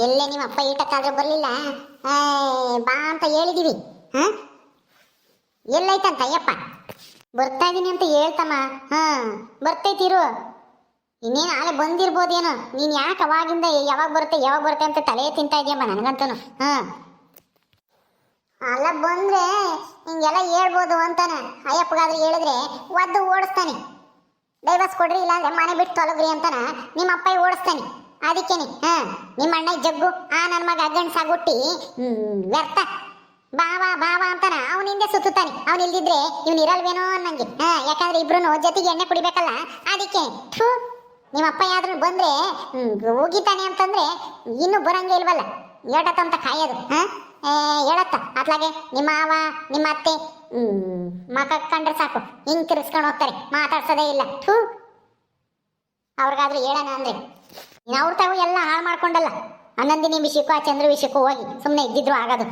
ಎಲ್ಲೇ ನಿಮ್ಮ ಅಪ್ಪ ಈಟಕ್ಕಾದ್ರೂ ಬರಲಿಲ್ಲ. ಬಾ ಅಂತ ಹೇಳಿದೀವಿ. ಹಾ, ಎಲ್ಲೈತಂತ ಅಯ್ಯಪ್ಪ? ಬರ್ತಾ ಇದೀನಿ ಅಂತ ಹೇಳ್ತಮ್ಮ. ಹಾ, ಬರ್ತೈತಿರು. ಇನ್ನೇನು ಆಲೆ ಬಂದಿರ್ಬೋದೇನೋ. ನೀನ್ ಯಾಕೆ ಅವಾಗಿಂದ ಯಾವಾಗ ಬರುತ್ತೆ ಅಂತ ತಲೆ ತಿಂತಾ ಇದೆಯಮ್ಮ ನನಗಂತನು. ಹಾ, ಅಲ್ಲ ಬಂದ್ರೆ ಹಿಂಗೆಲ್ಲ ಹೇಳ್ಬೋದು ಅಂತಾನೆ. ಅಯ್ಯಪ್ಪಗಾದ್ರೆ ಹೇಳಿದ್ರೆ ಒದ್ದು ಓಡಿಸ್ತಾನೆ. ಡೈವರ್ಸ್ ಕೊಡ್ರಿ, ಇಲ್ಲಾಂದ್ರೆ ಮನೆ ಬಿಟ್ಟು ತೊಲಗ್ರಿ ಅಂತಾನ ನಿಮ್ಮ ಅಪ್ಪ ಓಡಿಸ್ತಾನೆ. ಅದಕ್ಕೇನೆ ನಿಮ್ಮ ಅಣ್ಣ ಜಗ್ಗು ನನ್ನ ಮಗ ಗಂಡ್ಸಾಗುಟ್ಟಿ ವ್ಯರ್ಥ ಬಾವ ಅಂತಾನ ಅವನ ಹಿಂದೆ ಸುತ್ತಾನೆ. ಅವನ್ ಇಲ್ದಿದ್ರೆ ಇವ್ನು ಇರಲ್ವೇನೋ ಅನ್ನಂಗೆ. ಯಾಕಂದ್ರೆ ಇಬ್ರು ಜೊತೆಗೆ ಎಣ್ಣೆ ಕುಡಿಬೇಕಲ್ಲ. ಅದಕ್ಕೆ ನಿಮ್ಮ ಅಪ್ಪ ಯಾವ್ದು ಬಂದ್ರೆ ಹೋಗಿತಾನೆ ಅಂತಂದ್ರೆ ಇನ್ನೂ ಬರಂಗೆ ಇಲ್ವಲ್ಲ. ಹೇಳತ್ತಂತ ಕಾಯೋದು. ಹೇಳತ್ತ ಅತ್ಲಾಗೆ ನಿಮ್ಮ ಮಾವ ನಿಮ್ಮ ಅತ್ತೆ ಮಕ ಕಂಡ್ರೆ ಸಾಕು ಹಿಂಗ್ ತಿರ್ಸ್ಕೊಂಡು ಹೋಗ್ತಾರೆ, ಮಾತಾಡ್ಸೋದೇ ಇಲ್ಲ. ಅವ್ರಿಗಾದ್ರೂ ಹೇಳೋಣ ಅಂದ್ರೆ ಅವ್ರ ತಾವು ಎಲ್ಲ ಹಾಳು ಮಾಡ್ಕೊಂಡಲ್ಲ. ಹನ್ನೊಂದಿನ ವಿಷಯಕ್ಕೂ ಆ ಚಂದ್ರ ವಿಷಯಕ್ಕೂ ಹೋಗಿ ಸುಮ್ಮನೆ ಇದ್ದಿದ್ರು ಆಗೋದು.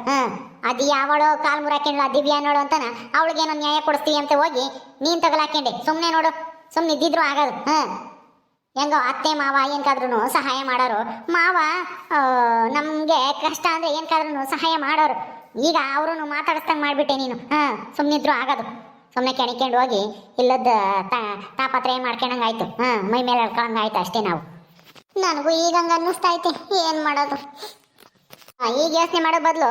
ಅದು ಯಾವಳೋ ಕಾಲ್ ಮುರಾಕೆಂಡ್ಳು, ದಿವ್ಯಾ ನೋಡು ಅಂತಾನ ಅವಳಿಗೇನೋ ನ್ಯಾಯ ಕೊಡಿಸ್ತೀವಿ ಅಂತ ಹೋಗಿ ನೀನ್ ತಗೊಲಾಕೆಂಡೆ ಸುಮ್ಮನೆ ನೋಡು. ಸುಮ್ಮನೆ ಇದ್ದಿದ್ರು ಆಗೋದು. ಹೆಂಗೋ ಅತ್ತೆ ಮಾವ ಏನ್ಕಾದ್ರೂ ಸಹಾಯ ಮಾಡೋರು. ಮಾವ ನಮ್ಗೆ ಕಷ್ಟ ಅಂದ್ರೆ ಏನ್ಕಾದ್ರೂ ಸಹಾಯ ಮಾಡೋರು. ಈಗ ಅವ್ರನ್ನು ಮಾತಾಡಿಸ್ದಂಗೆ ಮಾಡ್ಬಿಟ್ಟೆ ನೀನು. ಸುಮ್ಮನಿದ್ರು ಆಗೋದು. ಸುಮ್ಮನೆ ಕೆಣಿಕೊಂಡು ಹೋಗಿ ಇಲ್ಲದ ತಾಪತ್ರೆ ಮಾಡ್ಕೊಂಡಂಗೆ ಆಯ್ತು. ಮೈ ಮೇಲೆ ಹೇಳ್ಕೊಳಂಗೆ ಆಯ್ತು ಅಷ್ಟೇ. ನಾವು ನನಗೂ ಈಗ ಹಂಗೆ ಅನ್ನಿಸ್ತಾ ಐತೆ. ಏನು ಮಾಡೋದು? ಈಗ ಯೋಚನೆ ಮಾಡೋ ಬದಲು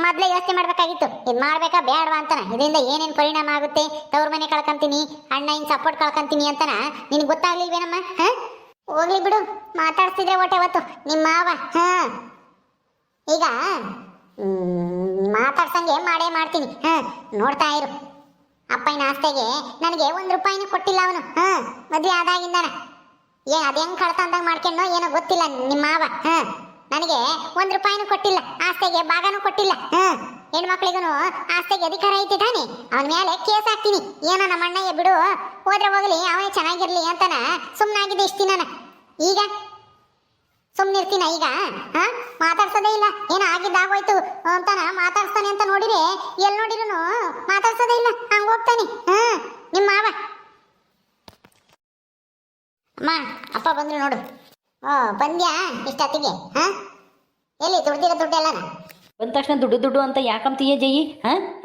ಮೊದಲೇ ಯೋಚನೆ ಮಾಡ್ಬೇಕಾಗಿತ್ತು. ಇದು ಮಾಡ್ಬೇಕಾ ಬೇಡವಾ ಅಂತಾನ. ಇದರಿಂದ ಏನೇನು ಪರಿಣಾಮ ಆಗುತ್ತೆ, ತವ್ರ ಮನೆ ಕಳ್ಕೊಂತೀನಿ, ಅಣ್ಣ ಹಿಂಗೆ ಸಪೋರ್ಟ್ ಕಳ್ಕೊಂತೀನಿ ಅಂತಾನ ನಿನಗೆ ಗೊತ್ತಾಗ್ಲಿಲ್ವೇನಮ್ಮ? ಹೋಗ್ಲಿ ಬಿಡು, ಮಾತಾಡ್ತಿದ್ರೆ ಹೊಟ್ಟೆ ಹೊತ್ತು ನಿಮ್ಮ ಮಾವ. ಈಗ ಮಾತಾಡ್ಸಂಗೆ ಮಾಡೇ ಮಾಡ್ತೀನಿ. ನೋಡ್ತಾ ಇರು. ಅಪ್ಪಯ್ಯನ ಆಸ್ತೆಗೆ ನನಗೆ 1 ರೂಪಾಯಿನೂ ಕೊಟ್ಟಿಲ್ಲ ಅವನು. ಮದುವೆ ಆದಾಗಿಂದಾನ ಅದು ಹೆಂಗ್ ಕಳ್ತ ಅಂದಂಗೆ ಮಾಡ್ಕೊಂಡೋ ಏನೋ ಗೊತ್ತಿಲ್ಲ ನಿಮ್ಮ ಮಾವ. ನನಗೆ 1 ರೂಪಾಯಿನೂ ಕೊಟ್ಟಿಲ್ಲ, ಆಸ್ತೆಗೆ ಭಾಗನೂ ಕೊಟ್ಟಿಲ್ಲ. ಹೆಣ್ಮಕ್ಳಿಗೂ ಆಸ್ತೆಗೆ ಅಧಿಕಾರ ಐತಿ ತಾನೆ. ಅವನ ಮೇಲೆ ಕೇಸ್ ಹಾಕ್ತೀನಿ. ಏನೋ ನಮ್ಮ ಅಣ್ಣಯ್ಯ ಬಿಡು, ಹೋದ್ರೆ ಹೋಗ್ಲಿ, ಅವನೇ ಚೆನ್ನಾಗಿರ್ಲಿ ಅಂತಾನ ಸುಮ್ಮನಾಗಿದೆ ಇಷ್ಟು ದಿನ. ಈಗ ಸುಮ್ಮನಿರ್ತೀನ? ಈಗ ಮಾತಾಡ್ಸೋದೇ ಇಲ್ಲ. ಏನೋ ಆಗಿದ್ದಾಗೋಯ್ತು ಅಂತಾನ ಮಾತಾಡ್ಸ್ತಾನೆ ಅಂತ ನೋಡಿರೆ ಎಲ್ಲಿ ನೋಡಿರೂ ಮಾತಾಡ್ಸೋದೇ ಇಲ್ಲ. ಹಂಗ ಹೋಗ್ತಾನೆ ನಿಮ್ಮ ಮಾವ. ಅಮ್ಮ, ಅಪ್ಪ ಬಂದ್ರು ನೋಡು. ಬಂದ್ಯಾ ಇಷ್ಟೊತ್ತಿಗೆ? ಎಲ್ಲಿ ದುಡ್ಡೆಲ್ಲ ಬಂದ ತಕ್ಷಣ ದುಡ್ಡು ಅಂತ ಯಾಕಂತೀಯ ಜಯಿ?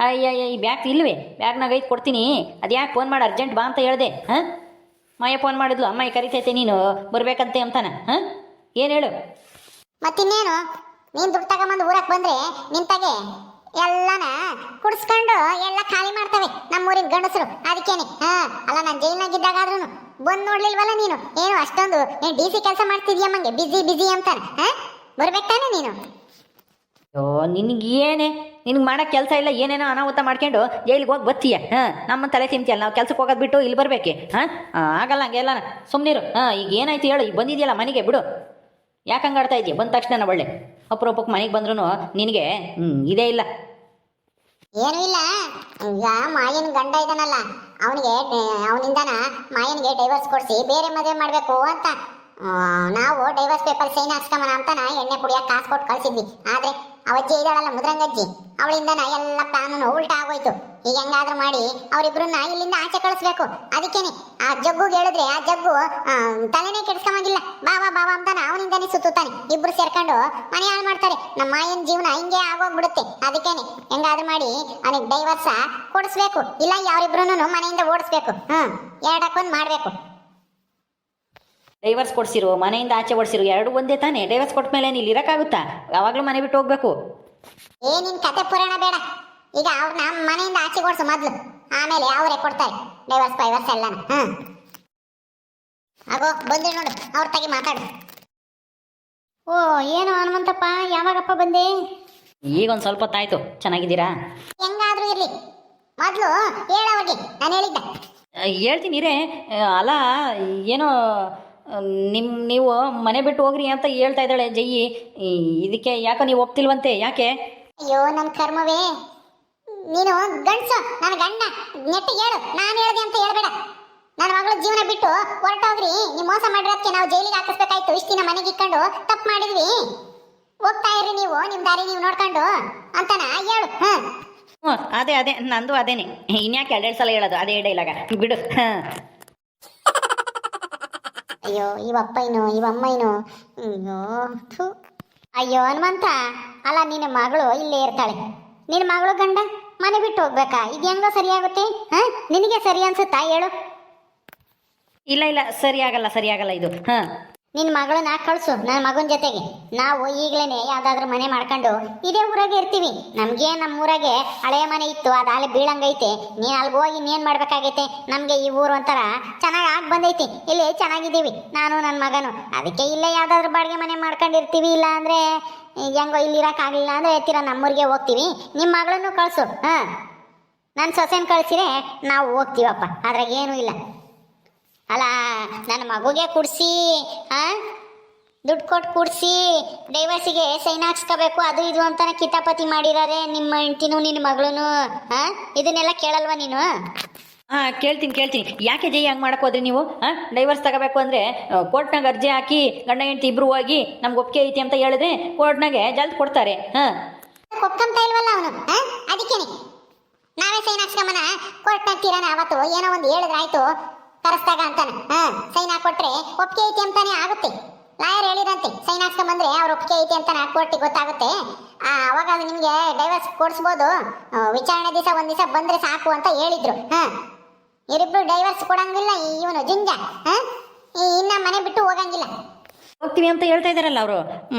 ಅಯ್ಯ ಈ ಬ್ಯಾಗ್ ಇಲ್ವೇ? ಬ್ಯಾಗ್ನಾಗ ಐದು ಕೊಡ್ತೀನಿ. ಅದು ಯಾಕೆ ಫೋನ್ ಮಾಡಿ ಅರ್ಜೆಂಟ್ ಬಾ ಅಂತ ಹೇಳಿದೆ? ಮಾಯ ಫೋನ್ ಮಾಡಿದ್ಲು, ಅಮ್ಮ ಕರಿತೈತೆ ನೀನು ಬರ್ಬೇಕಂತೆ ಅಂತಾನ. ಏನು ಹೇಳು? ಮತ್ತಿನ್ನೇನು, ನೀನು ದುಡ್ಡು ತಗೊಂಬಂದು ಊರಕ್ಕೆ ಬಂದ್ರೆ ನಿಂತಾಗೆ ಎಲ್ಲನ ಕುಡಿಸ್ಕೊಂಡು ಎಲ್ಲ ಖಾಲಿ ಮಾಡ್ತವೆ ನಮ್ಮೂರಿನ ಗಂಡಸರು. ಅದಕ್ಕೇನೆ ಅಲ್ಲ, ನಾನು ಜೈಲ್ನಾಗಿದ್ದಾಗಾದ್ರೂ ಬಂದು ನೋಡ್ಲಿಲ್ವಲ್ಲ ನೀನು? ಏನು ಅಷ್ಟೊಂದು ಏನು DC ಕೆಲಸ ಮಾಡ್ತಿದ್ಯಮ್ಮಂಗೆ ಬಿಸಿ ಅಂತಾನೆ. ಬರ್ಬೇಕು ತಾನೆ ನೀನು? ಅಯ್ಯೋ, ನಿನಗೇನೆ, ನಿನಗೆ ಮಾಡೋಕ್ಕೆ ಕೆಲಸ ಇಲ್ಲ, ಏನೇನೋ ಅನಾಹುತ ಮಾಡ್ಕೊಂಡು ಜೈಲಿಗೆ ಹೋಗಿ ಬರ್ತೀಯ. ನಮ್ಮ ತಲೆ ತಿಂತೀಯಲ್ಲ, ನಾವು ಕೆಲ್ಸಕ್ಕೆ ಹೋಗೋದು ಬಿಟ್ಟು ಇಲ್ಲಿ ಬರಬೇಕೆ? ಆಗಲ್ಲ ಹಂಗೆಲ್ಲ. ಸುಮ್ಮನಿರು. ಈಗ ಏನಾಯ್ತು ಹೇಳು? ಈಗ ಬಂದಿದೆಯಲ್ಲ ಮನೆಗೆ, ಬಿಡು. ಯಾಕೆ ಹಂಗೆ ಆಡ್ತಾ ಇದೆಯಾ? ಬಂದ ತಕ್ಷಣ ಒಳ್ಳೆ ಅಪರೂಪಕ್ಕೆ ಮನೆಗೆ ಬಂದ್ರೂ ನಿನಗೆ ಇದೇ ಇಲ್ಲ. ಏನೂ ಇಲ್ಲ. ಈಗ ಮಾಯನ ಗಂಡ ಇದ್ದಾನಲ್ಲ, ಅವನಿಂದನ ಮಾಯನಿಗೆ ಡೈವರ್ಸ್ ಕೊಡಿಸಿ ಬೇರೆ ಮದುವೆ ಮಾಡಬೇಕು ಅಂತ ನಾವು ಡೈವರ್ಸ್ ಪೇಪರ್ ಸೈನ್ ಹಾಕ್ಸ್ಕೊಂಬನ ಅಂತಾನ ಎಣ್ಣೆ ಕುಡಿಯೋಕೆ ಕಾಸು ಕೊಟ್ಟು ಕಳ್ಸಿದ್ವಿ. ಆದ್ರೆ ಅವಜ್ಜಿ ಇದ್ದಾಳಲ್ಲ ಮುದ್ರಂಗಜ್ಜಿ, ಅವಳಿಂದನ ಎಲ್ಲ ಪ್ಲಾನು ಉಲ್ಟಾ ಆಗೋಯ್ತು. ಈಗ ಹೆಂಗಾದ್ರೂ ಮಾಡಿ ಅವರಿಬ್ರನ್ನ ಇಲ್ಲಿಂದ ಆಚೆ ಕಳಿಸ್ಬೇಕು. ಅದಕ್ಕೇನೆ ಆ ಜಗ್ಗುಗೆ ಹೇಳಿದ್ರೆ ಆ ಜಗ್ಗು ತಲೆನೇ ಕೆಡ್ಸ್ಕೊಂಬಂಗಿಲ್ಲ. ಬಾವ ಅಂತಾನ ಅವನಿಂದನೇ ಸುತ್ತಾನೆ. ಇಬ್ರು ಸೇರ್ಕೊಂಡು ಮನೆ ಹಾಳು ಮಾಡ್ತಾರೆ. ನಮ್ಮ ಮಾಯನ ಜೀವನ ಹಿಂಗೆ ಆಗೋಗ್ಬಿಡುತ್ತೆ. ಅದಕ್ಕೇನೆ ಹೆಂಗಾದ್ರೂ ಮಾಡಿ ಅವನಿಗೆ ಡೈವರ್ಸ ಕೊಡಿಸ್ಬೇಕು, ಇಲ್ಲ ಅವರಿಬ್ರು ಮನೆಯಿಂದ ಓಡಿಸ್ಬೇಕು. ಎರಡಕ್ಕೊಂದು ಮಾಡ್ಬೇಕು. ಡೈವರ್ಸ್ ಕೊಡ್ಸಿರು, ಮನೆಯಿಂದ ಆಚೆ ಓಡಿಸಿರು, ಎರಡು ಒಂದೇ ತಾನೇ. ಡೈವರ್ಸ್ ಕೊಟ್ಟ ಮೇಲೆ ನೀನು ಇರೋಕ್ಕಾಗುತ್ತಾ? ಯಾವಾಗಲೂ ಮನೆ ಬಿಟ್ಟು ಹೋಗ್ಬೇಕು. ನಿನ್ ಕತೆ ಪುರಾಣ ಬೇಡ. ಈಗ ಅವ್ರನ್ನ ಮನೆಯಿಂದ ಆಚೆ ಓಡಿಸು ಮೊದ್ಲು, ಆಮೇಲೆ ಅವರೇ ಕೊಡ್ತಾರೆ ಡೈವರ್ಸ್ ಎಲ್ಲಾನು. ಆಗೋ ಬಂದ್ರೆ ನೋಡು, ಅವ್ರ ತಾಗಿ ಮಾತಾಡು. ಓ, ಏನು ಹನುಮಂತಪ್ಪ, ಯಾವಾಗಪ್ಪ ಬಂದೆ? ಈಗ ಒಂದು ಸ್ವಲ್ಪ ಹೊತ್ತಾಯ್ತು. ಚೆನ್ನಾಗಿದ್ದೀರಾ? ಹೆಂಗಾದ್ರೂ ಇರ್ಲಿ, ಮೊದ್ಲು ಹೇಳವ್ರಿಗೆ ನಾನು ಹೇಳಿದ್ದ. ಹೇಳ್ತೀನಿ ರೇ. ಅಲ್ಲ, ಏನೋ ನೀವು ಮನೆ ಬಿಟ್ಟು ಹೋಗ್ರಿ ಅಂತ ಹೇಳ್ತಾ ಇದ್ದಾಳೆ ಜಯ್ಯಿ. ಇದಕ್ಕೆ ಯಾಕೋ ನೀವು ಒಪ್ತಿಲ್ವಂತೆ? ಯಾಕೆ? ಅಯ್ಯೋ ನನ್ನ ಕರ್ಮವೇ, ನೀನು ಗಂಡ್ಸು, ನನ್ನ ಗಂಡ, ನೆಟ್ಟಿಗೆ ಹೇಳು. ನಾನು ಹೇಳ್ದೆ ಅಂತ ಹೇಳ್ಬೇಡ. ನನ್ನ ಮಗಳು ಜೀವನ ಬಿಟ್ಟು ಹೊರಟೋಗ್ರಿ, ನೀವು ಮೋಸ ಮಾಡಿರೋದಕ್ಕೆ ನಾವು ಜೈಲಿಗೆ ಹಾಕಿಸ್ಬೇಕಾಯ್ತು. ಇಷ್ಟು ದಿನ ಮನೆಗೆ ಇಟ್ಕೊಂಡು ತಪ್ಪು ಮಾಡಿದ್ವಿ. ಹೋಗ್ತಾ ಇರ್ರಿ ನೀವು, ನಿಮ್ಮ ದಾರಿ ನೀವು ನೋಡ್ಕೊಂಡು ಅಂತಾನ ಹೇಳು. ಅದೇ ನಂದು ಅದೇನೆ. ಇನ್ಯಾಕೆ 2 ಸಲ ಹೇಳೋದು ಅದೇ ಡೈಲಾಗ? ಬಿಡು. ಅಯ್ಯೋ, ಇವಪ್ಪಯ್ಯನು ಇವಮ್ಮಯ್ಯನು, ಅಯ್ಯೋ ಥೂ. ಅಯ್ಯೋ ಹನುಮಂತ, ಅಲ್ಲ ನಿನ್ನ ಮಗಳು ಇಲ್ಲೇ ಇರ್ತಾಳೆ, ನಿನ್ನ ಮಗಳು ಗಂಡ ಮನೆ ಬಿಟ್ಟು ಹೋಗ್ಬೇಕಾ? ಇದು ಹೆಂಗೋ ಸರಿಯಾಗುತ್ತೆ? ಹಾ, ನಿನಗೆ ಸರಿ ಅನ್ಸುತ್ತಾ ಹೇಳು? ಇಲ್ಲ ಇಲ್ಲ, ಸರಿಯಾಗಲ್ಲ ಇದು. ಹಾಂ, ನಿನ್ನ ಮಗಳನ್ನ ಕಳಿಸು ನನ್ನ ಮಗನ ಜೊತೆಗೆ. ನಾವು ಈಗಲೇ ಯಾವ್ದಾದ್ರು ಮನೆ ಮಾಡ್ಕೊಂಡು ಇದೇ ಊರಾಗೆ ಇರ್ತೀವಿ. ನಮಗೆ ನಮ್ಮ ಊರಾಗೆ ಹಳೆಯ ಮನೆ ಇತ್ತು, ಅದು ಅಲ್ಲಿ ಬೀಳಂಗೈತೆ. ನೀನು ಅಲ್ಲಿಗೆ ಹೋಗಿ ಇನ್ನೇನು ಮಾಡ್ಬೇಕಾಗೈತೆ? ನಮಗೆ ಈ ಊರು ಒಂಥರ ಚೆನ್ನಾಗಿ ಆಗಿ ಬಂದೈತಿ, ಇಲ್ಲಿ ಚೆನ್ನಾಗಿದ್ದೀವಿ ನಾನು ನನ್ನ ಮಗನು. ಅದಕ್ಕೆ ಇಲ್ಲೇ ಯಾವ್ದಾದ್ರು ಬಾಡಿಗೆ ಮನೆ ಮಾಡ್ಕೊಂಡಿರ್ತೀವಿ. ಇಲ್ಲ ಅಂದರೆ ಹೆಂಗೋ ಇಲ್ಲಿ ಇರೋಕ್ಕಾಗಲಿಲ್ಲ ಅಂದರೆ ತೀರಾ ನಮ್ಮೂರಿಗೆ ಹೋಗ್ತೀವಿ. ನಿಮ್ಮ ಮಗಳನ್ನು ಕಳಿಸು. ಹಾಂ, ನನ್ನ ಸೊಸೆನ ಕಳಿಸಿದ್ರೆ ನಾವು ಹೋಗ್ತೀವಪ್ಪ, ಅದ್ರಾಗ ಏನೂ ಇಲ್ಲ. ಅಲ್ಲ, ನನ್ನ ಮಗುಗೆ ಕುಡಿಸಿ ದುಡ್ಡು ಕೊಟ್ಟು ಕುಡಿಸಿ ಡೈವರ್ಸಿಗೆ ಸೈನ್ ಹಾಕ್ಸ್ಕೋಬೇಕು ಅದು ಇದು ಅಂತಾನೆ ಕಿತಾಪತಿ ಮಾಡಿದ್ದಾರೆ ನಿಮ್ಮ ಹೆಂಡ್ತಿನೂ ನಿನ್ನ ಮಗಳೂ. ಇದನ್ನೆಲ್ಲ ಕೇಳಲ್ವಾ ನೀನು? ಹಾಂ, ಕೇಳ್ತೀನಿ. ಯಾಕೆ ಜೈ ಹಂಗೆ ಮಾಡಕ್ಕೆ ಹೋದ್ರಿ ನೀವು? ಡೈವರ್ಸ್ ತಗೋಬೇಕು ಅಂದರೆ ಕೋರ್ಟ್ನಾಗ ಅರ್ಜಿ ಹಾಕಿ ಗಂಡ ಹೆಂಡ್ತಿ ಇಬ್ಬರು ಹೋಗಿ ನಮ್ಗೆ ಒಪ್ಪಿಗೆ ಐತಿ ಅಂತ ಹೇಳಿದ್ರೆ ಕೋರ್ಟ್ನಾಗೆ ಜಲ್ದಿ ಕೊಡ್ತಾರೆ. ಒಪ್ಕೊಂತ ಇಲ್ವಲ್ಲ ಅವನು, ಅದಕ್ಕೇನೆ ನಾವೇ ಸೈನ್ ಹಾಕ್ಸ್ಕೊಂಬನ ಕೋರ್ಟ್ನಾಗ ತೀರಾನ. ಅವತ್ತು ಏನೋ ಒಂದು ಹೇಳಿದ್ರೆ ಆಯ್ತು ಕರೆಸ್ದಾಗ ಅಂತಾನೆ. ಸೈನ್ ಹಾಕೊಟ್ರೆ ಒಪ್ಪಿಗೆ ಐತಿ ಅಂತಾನೆ ಆಗುತ್ತೆ. ಲಾಯರ್ ಹೇಳಿರಂತೆ ಸೈನ್ ಹಾಕ್ಸ್ಕೊಂಬಂದ್ರೆ ಅವ್ರ ಒಪ್ಪಿಗೆ ಐತಿ ಅಂತಾನೆ ಕೋರ್ಟಿಗೆ ಗೊತ್ತಾಗುತ್ತೆ. ಅವಾಗ ಅದು ನಿಮಗೆ ಡೈವರ್ಸ್ ಕೊಡಿಸ್ಬೋದು. ವಿಚಾರಣೆ ದಿವಸ ಒಂದು ದಿವಸ ಬಂದ್ರೆ ಸಾಕು ಅಂತ ಹೇಳಿದ್ರು. ಇವರಿಬ್ರು ಡೈವರ್ಸ್ ಕೊಡಂಗಿಲ್ಲ. ಇವನು ಜುಂಜ ಇನ್ನ ಮನೆ ಬಿಟ್ಟು ಹೋಗಂಗಿಲ್ಲ. ಹೋಗ್ತೀವಿ ಅಂತ ಹೇಳ್ತಾ ಇದ್ದಾರಲ್ಲ ಅವರು.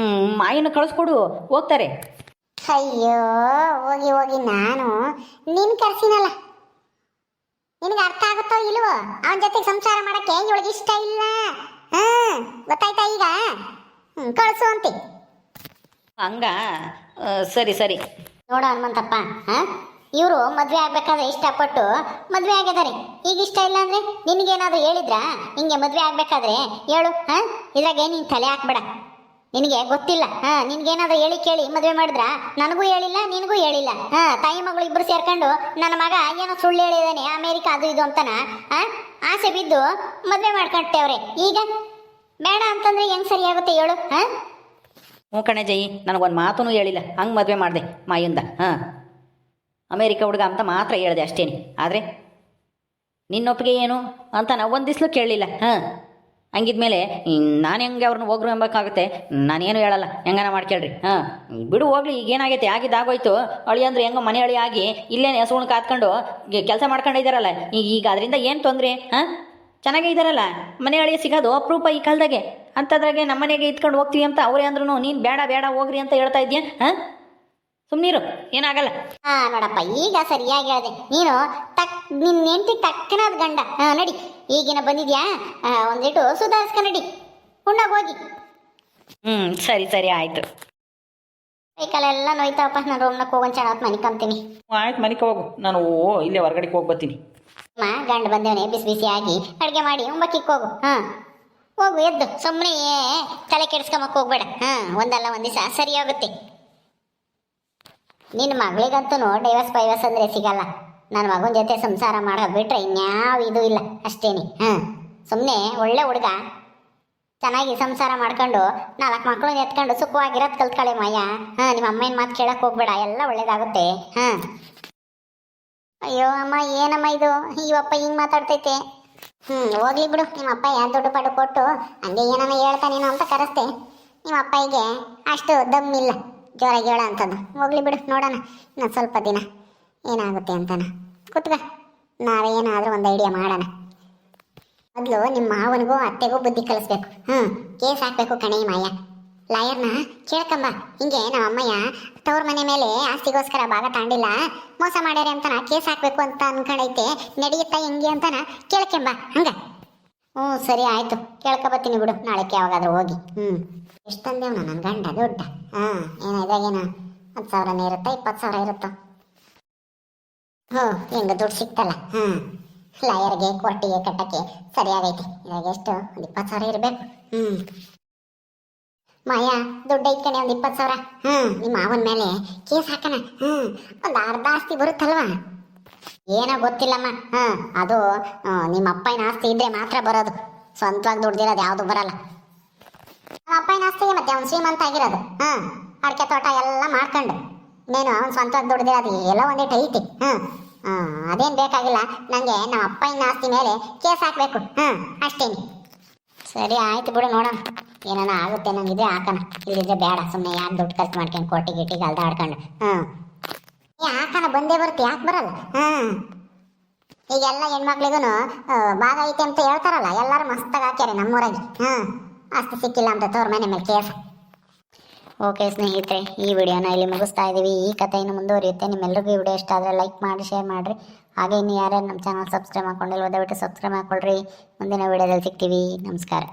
ಮಾಯನ ಕಳಿಸ್ಕೊಡು, ಹೋಗ್ತಾರೆ. ಅಯ್ಯೋ ಹೋಗಿ ಹೋಗಿ ನಾನು ನಿನ್ ಕರ್ಸಿನಲ್ಲ, ನಿನಗೆ ಅರ್ಥ ಆಗುತ್ತೋ ಇಲ್ವೋ? ಅವನ ಜೊತೆಗೆ ಸಂಸಾರ ಮಾಡಕ್ಕೆ ಇವಳಿಗೆ ಇಷ್ಟ ಇಲ್ಲ. ಗೊತ್ತಾಯ್ತಾ ಈಗ? ಕಳಿಸು ಅಂತೆ. ಹಂಗ ಸರಿ. ನೋಡು ಹನುಮಂತಪ್ಪ, ಇವರು ಮದುವೆ ಆಗ್ಬೇಕಾದ್ರೆ ಇಷ್ಟಪಟ್ಟು ಮದುವೆ ಆಗಿದ್ದಾರೆ. ಈಗ ಇಷ್ಟ ಇಲ್ಲ ಅಂದ್ರೆ ನಿನಗೇನಾದ್ರೂ ಹೇಳಿದ್ರಾ? ಹಿಂಗೆ ಮದುವೆ ಆಗ್ಬೇಕಾದ್ರೆ ಹೇಳು. ಇದ್ರಾಗೆ ನೀನು ತಲೆ ಹಾಕ್ಬೇಡ, ನಿನಗೆ ಗೊತ್ತಿಲ್ಲ. ನಿನ್ಗೇನಾದ್ರೂ ಹೇಳಿ ಕೇಳಿ ಮದುವೆ ಮಾಡಿದ್ರ? ನನಗೂ ಹೇಳಿಲ್ಲ, ನಿನಗೂ ಹೇಳಿಲ್ಲ. ತಾಯಿ ಮಗಳು ಇಬ್ರು ಸೇರ್ಕೊಂಡು ನನ್ನ ಮಗ ಏನೋ ಸುಳ್ಳು ಹೇಳಿದಾನೆ ಅಮೇರಿಕಾ ಅದು ಇದು ಅಂತಾನ ಆಸೆ ಬಿದ್ದು ಮದುವೆ ಮಾಡ್ಕೊಂಡವ್ರೆ. ಈಗ ಬೇಡ ಅಂತಂದ್ರೆ ಹೆಂಗ್ ಸರಿಯಾಗುತ್ತೆ ಹೇಳು? ಹ್ಞೂ ಕಣೆ ಜೈ, ನನಗೊಂದು ಮಾತೂ ಹೇಳಿಲ್ಲ, ಹಂಗೆ ಮದುವೆ ಮಾಡಿದೆ ಮಾಯಿಂದ. ಅಮೇರಿಕಾ ಹುಡುಗ ಅಂತ ಮಾತ್ರ ಹೇಳಿದೆ ಅಷ್ಟೇನೆ. ಆದರೆ ನಿನ್ನೊಪ್ಪಿಗೆ ಏನು ಅಂತ ನಾವು ಒಂದು ದಿವ್ಸಲೂ ಕೇಳಲಿಲ್ಲ. ಹಂಗಿದ್ಮೇಲೆ ನಾನು ಹೆಂಗೆ ಅವ್ರನ್ನ ಹೋಗ್ರು ಎಂಬಕ್ಕಾಗುತ್ತೆ? ನಾನೇನು ಹೇಳಲ್ಲ, ಹೆಂಗನ ಮಾಡ್ಕೇಳ್ರಿ. ಬಿಡು ಹೋಗ್ಲಿ, ಈಗೇನಾಗೈತೆ ಆಗಿದ್ದಾಗೋಯ್ತು. ಅಳಿ ಅಂದ್ರೆ ಹೆಂಗೋ ಮನೆ ಅಳಿ ಆಗಿ ಇಲ್ಲೇನೆ ಹಸುವನ್ನ ಕಾತ್ಕೊಂಡು ಕೆಲಸ ಮಾಡ್ಕೊಂಡಿದ್ದಾರಲ್ಲ. ಈಗ ಅದರಿಂದ ಏನು ತೊಂದರೆ? ಚೆನ್ನಾಗೇ ಇದ್ದಾರಲ್ಲ, ಮನೆ ಅಳಿಯ ಸಿಗೋದು ಅಪರೂಪ ಈ ಕಾಲದಾಗೆ. ಅಂಥದ್ರಾಗೆ ನಮ್ಮ ಮನೆಗೆ ಇತ್ಕೊಂಡು ಹೋಗ್ತೀವಿ ಅಂತ ಅವರೇ ಅಂದ್ರೂ ನೀನು ಬೇಡ ಹೋಗ್ರಿ ಅಂತ ಹೇಳ್ತಾ ಇದೆಯಾ? ಸುಮ್ಮನಿರು, ಏನಾಗಲ್ಲ. ನೋಡಪ್ಪ, ಈಗ ಸರಿಯಾಗಿ ಹೇಳಿದೆ ನೀನು. ನಿನ್ನ ಹೆಂಡತಿ ತಕ್ಕನಾದ ಗಂಡ. ನಡಿ, ಈಗಿನ ಬಂದಿದ್ಯಾ, ಒಂದಿಟ್ಟು ಸುಧಾರಿಸ್ಕ ನಡಿ, ಉಣ್ಣಾಗ ಹೋಗಿ. ಸರಿ ಆಯಿತು. ಕೈಕಾಲೆಲ್ಲ ನೋಯ್ತಾವಪ್ಪ. ನಾನು ರೂಮ್ನಾಗ ಹೋಗೋನ್ ಚೆನ್ನಾಗಿ ಮನಿಕೊಂತೀನಿ. ಆಯ್ತು, ಮನಿಕ ಹೋಗು, ನಾನು ಇಲ್ಲೇ ಹೊರಗಡೆಗೆ ಹೋಗಿ ಬರ್ತೀನಿ. ಗಂಡು ಬಂದೇವನೆ ಬಿಸಿ ಆಗಿ ಅಡುಗೆ ಮಾಡಿ ಉಂಬಕ್ಕಿಕ್ಕೆ ಹೋಗು. ಹೋಗು, ಎದ್ದು ಸುಮ್ಮನೆ ತಲೆ ಕೆಡಿಸ್ಕೊಂಬಕ್ಕೆ ಹೋಗ್ಬೇಡ. ಒಂದಲ್ಲ ಒಂದು ದಿವಸ ಸರಿ ಹೋಗುತ್ತೆ. ನಿನ್ನ ಮಗಳಿಗಂತೂ ಡೈವರ್ಸ್ ಅಂದರೆ ಸಿಗಲ್ಲ. ನನ್ನ ಮಗನ ಜೊತೆ ಸಂಸಾರ ಮಾಡೋದು ಬಿಟ್ರೆ ಇನ್ಯಾವ ಇದು ಇಲ್ಲ ಅಷ್ಟೇನೆ. ಸುಮ್ಮನೆ ಒಳ್ಳೆ ಹುಡುಗ, ಚೆನ್ನಾಗಿ ಸಂಸಾರ ಮಾಡ್ಕೊಂಡು 4 ಮಕ್ಕಳನ್ನ ಎತ್ಕೊಂಡು ಸುಖವಾಗಿರೋದು ಕಲ್ತ್ಕೊಳ್ಳಿ ಮಾಯ. ನಿಮ್ಮ ಅಮ್ಮನ ಮಾತು ಕೇಳಕ್ಕೆ ಹೋಗ್ಬೇಡ, ಎಲ್ಲ ಒಳ್ಳೇದಾಗುತ್ತೆ. ಅಯ್ಯೋ ಅಮ್ಮ, ಏನಮ್ಮ ಇದು ಇವಪ್ಪ ಹಿಂಗೆ ಮಾತಾಡ್ತೈತೆ? ಹೋಗ್ಲಿ ಬಿಡು, ನಿಮ್ಮ ಅಪ್ಪ ಯಾರು ದುಡ್ಡು ಪಡು ಕೊಟ್ಟು ಹಂಗೆ ಏನಾನ ಹೇಳ್ತಾನೇನೋ ಅಂತ ಕರೆಸ್ತೆ. ನಿಮ್ಮ ಅಪ್ಪಗೆ ಅಷ್ಟು ದಮ್ಮಿಲ್ಲ ಜೋರಾಗಿ ಹೇಳ ಅಂತಂದು. ಹೋಗ್ಲಿ ಬಿಡು, ನೋಡೋಣ ಇನ್ನೊಂದು ಸ್ವಲ್ಪ ದಿನ ಏನಾಗುತ್ತೆ ಅಂತಾನ. ಕೂತ್ಕ, ನಾವೇ ಏನಾದರೂ ಒಂದು ಐಡಿಯಾ ಮಾಡೋಣ. ಮೊದಲು ನಿಮ್ಮ ಮಾವನಿಗೂ ಅತ್ತೆಗೂ ಬುದ್ಧಿ ಕಲಿಸ್ಬೇಕು. ಕೇಸ್ ಹಾಕಬೇಕು ಕಣೆ ಮಾಯ. ಲಾಯರ್ನ ಕೇಳ್ಕಂಬ. ಹಿಂಗೆ ನಮ್ಮ ಅಮ್ಮಯ್ಯ ತವ್ರ ಮನೆ ಮೇಲೆ ಆಸ್ತಿಗೋಸ್ಕರ ಭಾಗ ತಾಂಡಿಲ್ಲ, ಮೋಸ ಮಾಡ್ಯಾರೆ ಅಂತಾನ ಕೇಸ್ ಹಾಕಬೇಕು ಅಂತ ಅನ್ಕೊಂಡೈತೆ. ನಡೆಯುತ್ತಾ ಹೆಂಗೆ ಅಂತಾನ ಕೇಳ್ಕೆಂಬ. ಹಂಗ ಸರಿ ಆಯಿತು, ಕೇಳ್ಕೊಬತ್ತೀನಿ ಬಿಡು, ನಾಳೆಗೆ ಯಾವಾಗಾದ್ರೂ ಹೋಗಿ. ಎಷ್ಟು ತಂದೇವ್ ನನ್ನ ಗಂಡ ದುಡ್ಡ? ಇದಾಗೇನ 10,000 ಇರುತ್ತಾ 20,000 ಇರುತ್ತೋ? ಹೆಂಗ ದುಡ್ಡು ಸಿಕ್ತಲ್ಲ. ಲಾಯರ್ಗೆ ಕೋರ್ಟಿಗೆ ಕಟ್ಟಕ್ಕೆ ಸರಿಯಾಗೈತೆ. ಇವಾಗ ಎಷ್ಟು? ಒಂದು 20,000 ಇರಬೇಕು. ಮಾಯಾ, ದುಡ್ಡು ಐತ್ಕಣೆ ಒಂದು 20,000. ನಿಮ್ಮ ಮಾವನ ಮೇಲೆ ಕೇಸ್ ಹಾಕಣ. ಒಂದು ಅರ್ಧ ಆಸ್ತಿ ಬರುತ್ತಲ್ವಾ? ಏನೋ ಗೊತ್ತಿಲ್ಲಮ್ಮ. ಅದು ನಿಮ್ಮ ಅಪ್ಪನ ಆಸ್ತಿ ಇದ್ರೆ ಮಾತ್ರ ಬರೋದು. ಸ್ವಂತವಾಗಿ ದುಡ್ದಿರೋದು ಯಾವುದು ಬರಲ್ಲ. ನಮ್ಮ ಅಪ್ಪನ ಆಸ್ತಿಗೆ ಮತ್ತೆ ಅವ್ನು ಶ್ರೀಮಂತ ಆಗಿರೋದು. ಅಡಿಕೆ ತೋಟ ಎಲ್ಲ ಮಾಡ್ಕೊಂಡು ನೀನು ಅವ್ನು ಸ್ವಂತವಾಗಿ ದುಡ್ದಿರೋದು ಎಲ್ಲ ಒಂದೇಟು ಐತಿ. ಅದೇನು ಬೇಕಾಗಿಲ್ಲ ನನಗೆ. ನಮ್ಮ ಅಪ್ಪನ ಆಸ್ತಿ ಮೇಲೆ ಕೇಸ್ ಹಾಕಬೇಕು, ಅಷ್ಟೇನೆ. ಸರಿ ಆಯ್ತು ಬಿಡು, ನೋಡೋಣ ಏನಾನ ಆಗುತ್ತೆ ನಂಗಿದ್ರೆ ಹಾಕೋಣ, ಇಲ್ಲಿದ್ರೆ ಬೇಡ. ಸುಮ್ಮನೆ ಯಾಕೆ ದುಡ್ಡು ಖರ್ಚು ಮಾಡ್ಕೊಂಡು ಕೋಟಿ ಗಿಟ್ಟಿಗೆ ಅಲ್ದಾಡ್ಕೊಂಡು. ಹಾಕೋಣ, ಬಂದೇ ಬರುತ್ತೆ, ಯಾಕೆ ಬರಲ್ಲ? ಈಗೆಲ್ಲ ಹೆಣ್ಮಕ್ಳಿಗೂ ಭಾಗ ಐತೆ ಅಂತ ಹೇಳ್ತಾರಲ್ಲ, ಎಲ್ಲರೂ ಮಸ್ತಾಗಿ ಹಾಕ್ಯಾರೆ ನಮ್ಮೂರಾಗಿ. ಅಷ್ಟು ಸಿಕ್ಕಿಲ್ಲ ಅಂತ ತೋರ್ ಮನೆ ಮೇಲೆ ಕೇಸ್. ಓಕೆ ಸ್ನೇಹಿತರೆ, ಈ ವಿಡಿಯೋನ ಇಲ್ಲಿ ಮುಗಿಸ್ತಾ ಇದ್ದೀವಿ. ಈ ಕಥೆ ಇನ್ನು ಮುಂದುವರಿಯುತ್ತೆ. ನಿಮ್ಮೆಲ್ಲರಿಗೂ ಈ ವಿಡಿಯೋ ಇಷ್ಟ ಆದರೆ ಲೈಕ್ ಮಾಡಿ, ಶೇರ್ ಮಾಡಿರಿ. ಹಾಗೆ ಇನ್ನು ಯಾರ್ಯಾರು ನಮ್ಮ ಚಾನಲ್ ಸಬ್ಸ್ಕ್ರೈಬ್ ಮಾಡ್ಕೊಂಡಿಲ್ವೋ ದಯವಿಟ್ಟು ಸಬ್ಸ್ಕ್ರೈಬ್ ಮಾಡ್ಕೊಳ್ರಿ. ಮುಂದಿನ ವಿಡಿಯೋದಲ್ಲಿ ಸಿಗ್ತೀವಿ. ನಮಸ್ಕಾರ.